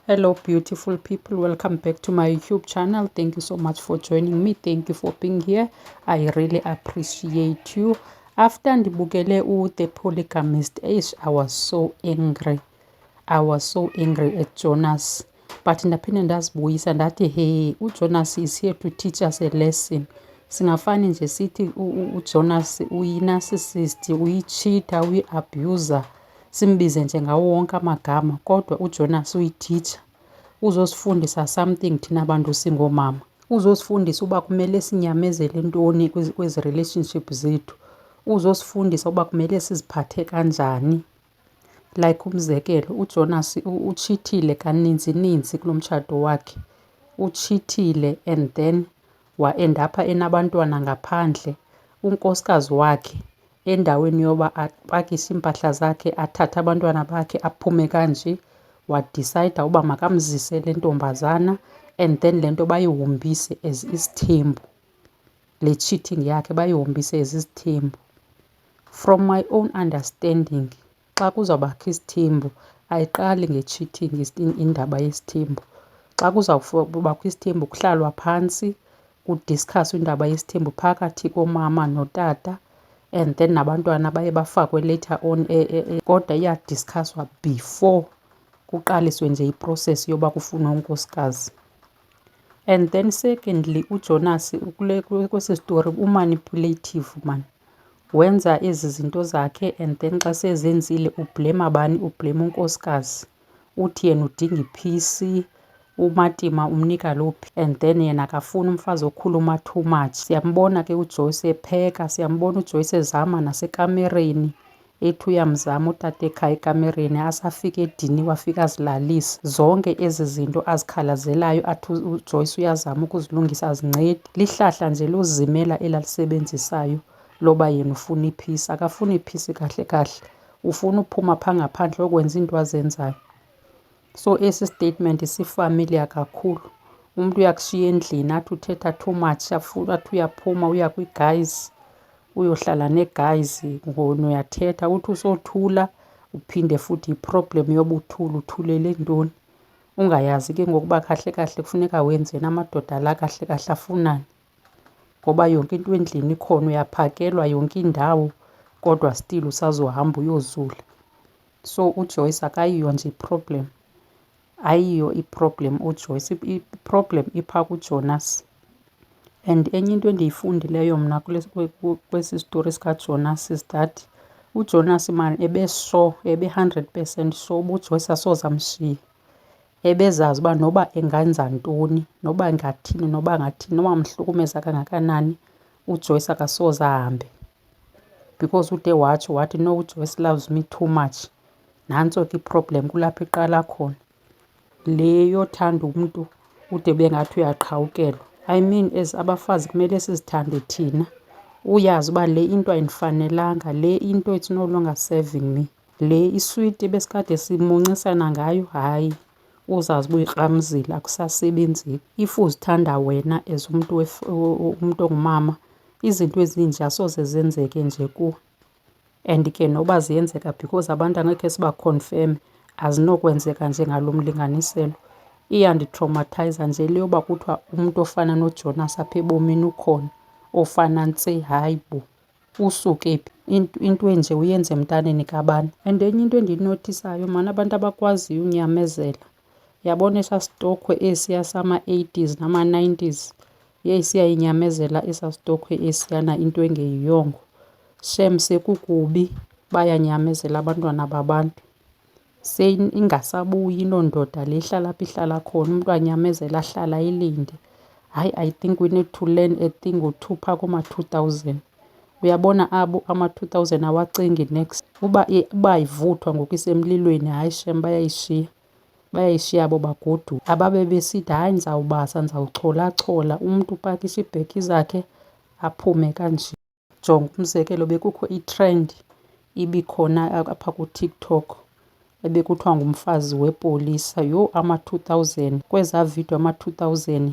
Hello beautiful people, welcome back to my YouTube channel. Thank you so much for joining me. Thank you for being here. I really appreciate you. After ndibukele The Polygamist, I was so angry. I was so angry at Jonas, but ndaphinde ndazibuyisa ndathi hey, uJonas is here to teach us a lesson. Singafani nje sithi uJonas uyi-narcissist, uyi-cheater, uyi-abuser, simbize nje ngawo wonke amagama, kodwa uJonas uyi-teacher. Uzosifundisa something thina bantu singomama. Uzosifundisa uba kumele sinyamezele ntoni kwezi relationship zethu. Uzosifundisa uba kumele siziphathe kanjani. Like umzekelo, uJonas uchithile kaninzi kulo mtshato wakhe. Uchithile and then wa-end apha enabantwana ngaphandle. Unkosikazi wakhe endaweni yoba apakishe iimpahla zakhe athathe abantwana bakhe aphume kanje, wadicayida uba makamzise le ntombazana and then le nto bayihombise as isithembu. Le cheating yakhe bayihombise as isithembu. From my own understanding, xa kuzawubakho isithembu ayiqali nge-cheating indaba yesithembu. Xa kuzawubakho isithembu kuhlalwa phantsi kudiskhaswe indaba yesithembu phakathi komama notata and then nabantwana baye bafakwe later on, kodwa iyadiskhaswa before kuqaliswe nje iprocess yoba kufunwa unkosikazi. And then secondly, uJonas kwesi story umanipulative man. Wenza ezi zinto zakhe and then xa sezenzile ublema bani? Ublema unkosikazi. Uthi yena udinga iphisi, uMatima umnika lophi, and then yena akafuni umfazi okhuluma too much. Siyambona ke uJoyce epheka, siyambona uJoyce ezama nasekamereni, ethi uyamzama utata ekhaya ekamereni, asafika ediniwe afika azilalise. Zonke ezi zinto azikhalazelayo athi uJoyce uyazama ukuzilungisa azincedi. Lihlahla nje lozimela elalisebenzisayo loba yena ufuna iphisi. Akafuni iphisi kahle kahle, ufuna uphuma phaa ngaphandle okwenza into azenzayo. So esi statement sifamiliar kakhulu. Umntu uyakushiya endlini athi uthetha too much, athi uyaphuma uya kwi-guys uyohlala nee-guys uyathetha, uthi usothula uphinde futhi iproblem yoba uthulele ntoni. Ungayazi ke ngokuba kahle kahle kufuneka wenzeni, amadoda la kahle kahle afunani. Ngoba yonke into endlini ikhona, uyaphakelwa yonke indawo kodwa still usazohamba uyozula. So uJoyce akayiyo nje iproblem, ayiyo iproblem uJoyce, iproblem iphaa kuJonas. And enye into endiyifundileyo mna kwesi story sikaJonas is that uJonas man ebe-sure, ebe-100% sure uba uJoyce asoze amshiye. Ebezazi uba noba engenza ntoni, noba engathini, noba amhlukumeza kangakanani, uJoyce akasoze ahambe. Because ude watsho wathi no, uJoyce loves me too much. Nantso ke iproblem kulapho iqala khona, le yothanda umntu ude bengathi uyaqhawukelwa. I mean as abafazi kumele sizithande thina. Uyazi uba le into ayindifanelanga, le into it's no longer serving me. Le iswiti besikade simuncisana ngayo, hayi, uzazi uba uyikramzile akusasebenzi. If uzithanda wena as umntu ongumama, izinto ezinje asoze zenzeke nje kuwe. And ke noba ziyenzeka because abantu angekhe sibakhonfeme, azinokwenzeka nje ngalo mlinganiselo. Iyanditraumatiza nje le yoba kuthiwa umntu ofana noJonas apha ebomini ukhona, ofana ntse, hayi bo, usuke phi? Into enje uyenze emntaneni kabani? And enye into endiyinotisayo mani, abantu abakwaziyo unyamezela. Yabona esaa sitokhwe esiya sama-80s nama-90s, yeyi siyayinyamezela esaa sitokhwe esiyana into engeyiyongo. Shem sekukubi, bayanyamezela abantwana babantu. Ingasabuyi loo ndoda le ihlala apha ihlala khona, umntu anyamezela ahlala elinde. Hayi, I think we need to learn a thing or two phaa kuma-2000. Uyabona abo ama-2000 awacingi next. Uba ivuthwa ngoku isemlilweni, hayi shem bayayishiya abo bagoduka. Ababe besithi hayi ndizawubasa, ndizawucholachola, umntu upakishe iibheki zakhe aphume kanje. Jonga umzekelo, bekukho itrend ibikhona apha kuTikTok ebekuthiwa ngumfazi wepolisa. Yho, ama-2000, kwezaa vidiyo ama-2000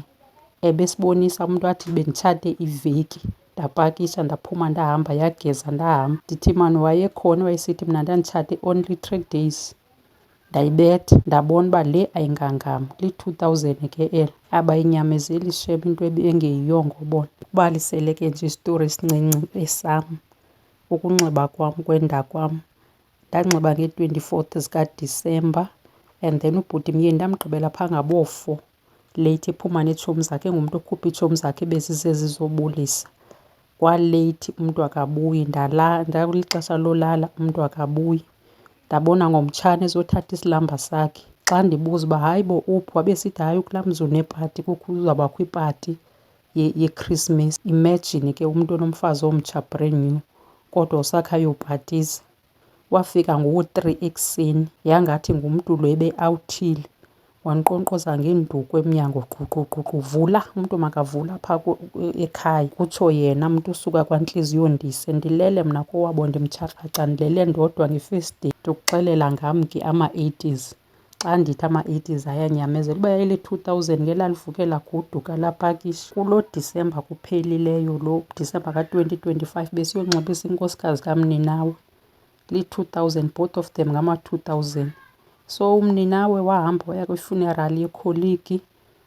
ebesibonisa umntu athi benditshate iveki, ndapakisha ndaphuma ndahamba, yageza ndahamba. Ndithi mani wayekhona wayesithi mna ndanditshate only 3 days. ndayibetha ndabona uba le ayingangam. Li-2000 ke eli, abayinyamezeli shem into engeyiyongo bona. Ubalisele ke nje isitori esincinci esam, ukunxiba kwam kwenda kwam. Ndanxiba ngee-24th zikaDisemba and then ubhuti mye ndamgqibela phaa ngaboo-4 late ephuma neetshomi zakhe, engumntu okhupha iitshomi zakhe bezizezizobulisa. Kwaleyithi umntu akabuyi, ndakulixesha lolala umntu akabuyi. Ndabona ngomtshana ezothatha isilamba sakhe. Xa ndibuza uba hayi bo uphi, wabesithi hayi kulaa mzi unepati, kuzawubakho ipati yeKrisimesi. Imagine ke umntu onomfazi omtsha brand new kodwa usakayopatiza. Wafika ngo-3 ekuseni, yangathi ngumntu lo ebeawuthile. Wandinkqonkqoza ngenduku emnyango, gququgququ, vula umntu makavule apha ekhaya. Kutsho yena mntu usuka kwaNtliziyo Ndise. Ndilele mna kowabo ndimtshakaxa, ndilele ndodwa nge-first day. Ndikuxelela ngam ke ama-80s. Xa ndithi ama-80s ayanyamezela, uba yayili-2000 ngelalivuke lagoduka lapakisha. Kulo Disemba kuphelileyo, lo Disemba ka-2025 besiyonxibisa inkosikazi kamninawe. Li-2000, both of them ngama-2000. So umninawe wahamba waya kwi-funeral yekholigi,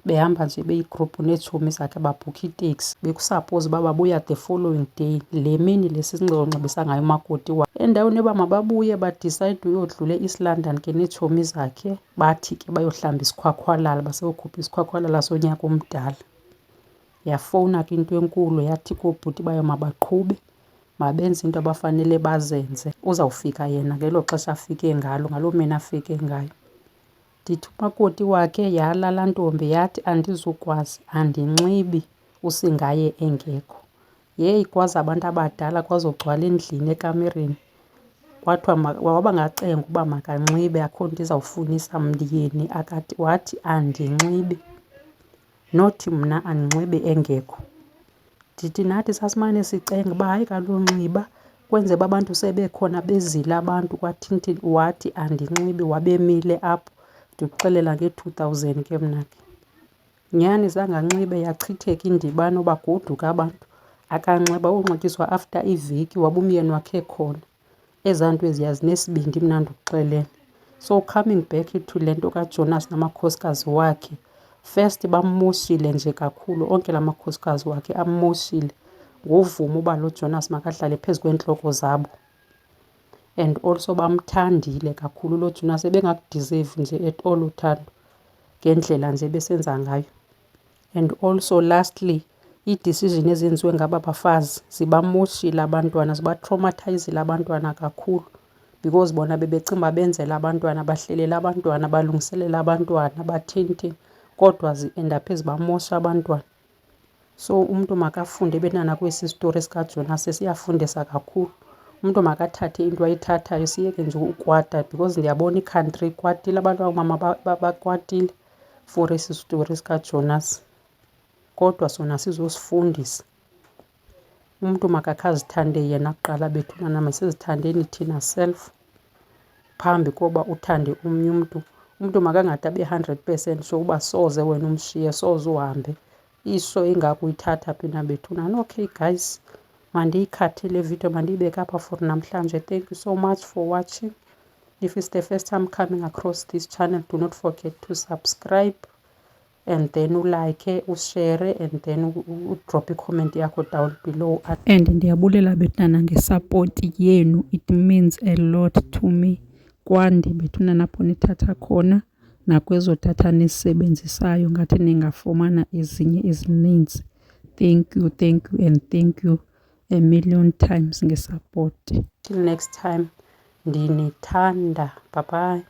behamba nje beyigruphu neetshomi zakhe, babhukha iteksi. Bekusaphowuza uba babuya the following day, le mini le sizonxibisa ngayo umakoti wakhe. Endaweni yoba mababuye badisayide uyodlula e-East London ke neetshomi zakhe, bathi ke bayohlamba isikhwakhwalala, baseyokhupha isikhwakhwalala sonyaka omdala. Yafowuna ke into enkulu yathi koobhuti bayo mabaqhube, mabenze into abafanele bazenze. Uzawufika yena ngelo xesha afike ngalo, ngaloo mini afike ngayo. Ndithi umakoti wakhe yalaa ntombi yathi andizukwazi, andinxibi usingaye engekho. Yeyi kwaze abantu abadala kwazogcwala endlini ekamereni. Kwathiwa wabangacenga uba makanxibe, akho nto izawufunisa myeni. Wathi andinxibi, nothi mna andinxibi engekho. Ndithi nathi sasimane sicenga uba hayi kalonxiba kwenzela uba abantu sebekhona bezile abantu kwathini. Wathi andinxibi, wabemile apho. Ndikuxelela nge-2000 ke mna ke. Nyhani zange anxibe, yachitheka indibano, bagoduka abantu. Akanxiba, unxityiswa after iveki, waba umyeni wakhe khona. Ezaa nto eziya zinesibindi mna ndikuxelela. So coming back to le nto kaJonas namakhosikazi wakhe, first bammoshile nje kakhulu, onke la makhosikazi wakhe ammoshile ngovuma uba lo Jonas makahlale phezu kweentloko zabo. And also bamthandile kakhulu lo Jonas, ebengakudizeyivi nje at all uthando ngendlela nje besenza ngayo. And also lastly, ii-decision ezenziwe ngaba bafazi zibammoshile abantwana, zibatraumathayizile abantwana kakhulu, because bona bebecinga uba benzela abantwana, bahlelela abantwana, balungiselela abantwana, bathini, kodwa zi-endaphe zibamosha abantwana. So umntu makafunde ebentana kwesi sitori sikaJonas, siyafundisa kakhulu. Umntu makathathe into ayithathayo, siyeke nje ukwata, because ndiyabona ikhantri ikwatile, abantu abangoomama bakwatile for esi sitori sikaJonas. Kodwa sona sizosifundisa. Umntu makakhe azithande yena kuqala bethunana, masizithandeni thina self phambi koba uthande omnye umntu. Umntu makangade abe 100% sure uba soze wena umshiye, soze uhambe. Iso ingako uyithatha phi na bethunana. Okay guys, mandiyikhathe le video, mandiyibeke apha for namhlanje. Thank you so much for watching. If it's the first time coming across this channel, do not forget to subscribe and then ulike, ushare, and then udrop i-comment yakho down below. And ndiyabulela bethunana ngesupport yenu, it means a lot to me. Kwandi bethunana apho nithatha khona nakwezo datha nisebenzisayo, ngathi ningafumana ezinye ezininzi. Thank you and thank you a million times ngesupport. Till next time, ndinithanda. Bye bye.